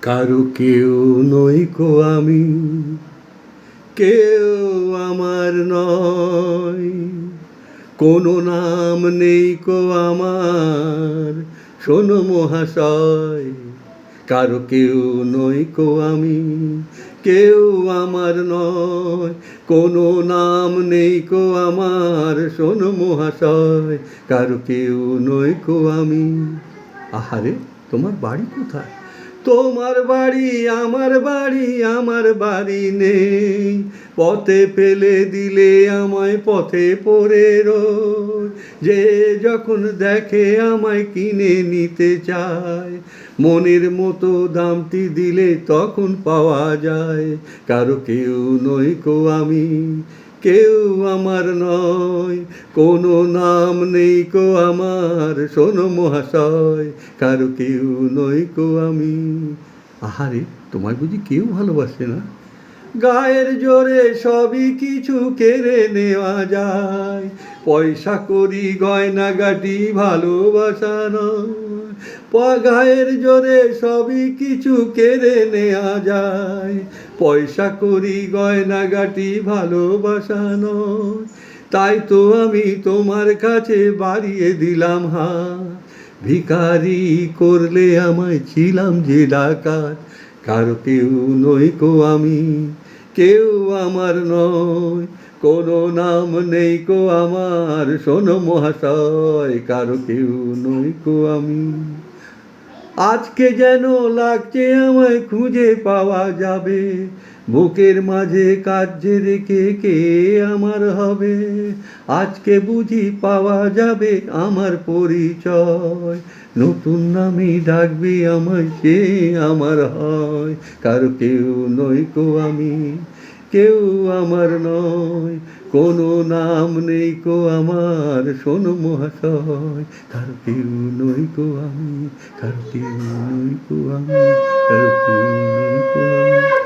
কারো কেউ নই কো আমি, কেউ আমার নয়, কোনো নাম নেই কো আমার, শোনো মহাশয়। কারো কেউ নই কো আমি, কেউ আমার নয়, কোনো নাম নেই কো আমার, শোনো মহাশয়। কারো কেউ নই কো আমি। আহারে, তোমার বাড়ি কোথায়? তোমার বাড়ি আমার বাড়ি, আমার বাড়ি নেই, পথে ফেলে দিলে আমায় পথে পড়ে রই। যে যখন দেখে আমায় কিনে নিতে চায়, মনের মতো দামটি দিলে তখন পাওয়া যায়। কারো কেউ নই কো আমি, কেউ আমার নয়, কোনো নাম নেই কো আমার, শোনো মহাশয়। কারো কেউ নই কো আমি। আহারে, তোমায় বুঝি কেউ ভালোবাসে না? গায়ের জোরে সবই কিছু কেড়ে নেওয়া যায়, পয়সা করি গয়নাগাটি ভালোবাসা নয়। গায়ের জোরে সবই কিছু কেড়ে নেওয়া যায়, পয়সা করি গয়নাগাটি ভালোবাসা নয়। তাই তো আমি তোমার কাছে বাড়িয়ে দিলাম হাত, ভিখারি করলে আমায় ছিলাম যে ডাকাত। কারো কেউ নই কো আমি, কেউ আমার নয়, কোনো নাম নেই কো আমার, শোনো মহাশয়। কারো কেউ নই কো আমি। আজকে যেন লাগছে আমায় খুঁজে পাওয়া যাবে, বুকের মাঝে কাঁদছে রেখে কে আমার হবে। আজকে বুঝি পাওয়া যাবে আমার পরিচয়, নতুন নামে ডাকবে আমায়, সে আমার হয়। কারো কেউ নই কো আমি, কেউ আমার নয়, কোনো নাম নেই কো আমার, শোনো মহাশয়। কারো কেউ নই কো আমি, কারো কেউ নই কো আমি, কারো কেউ নই কো আমি।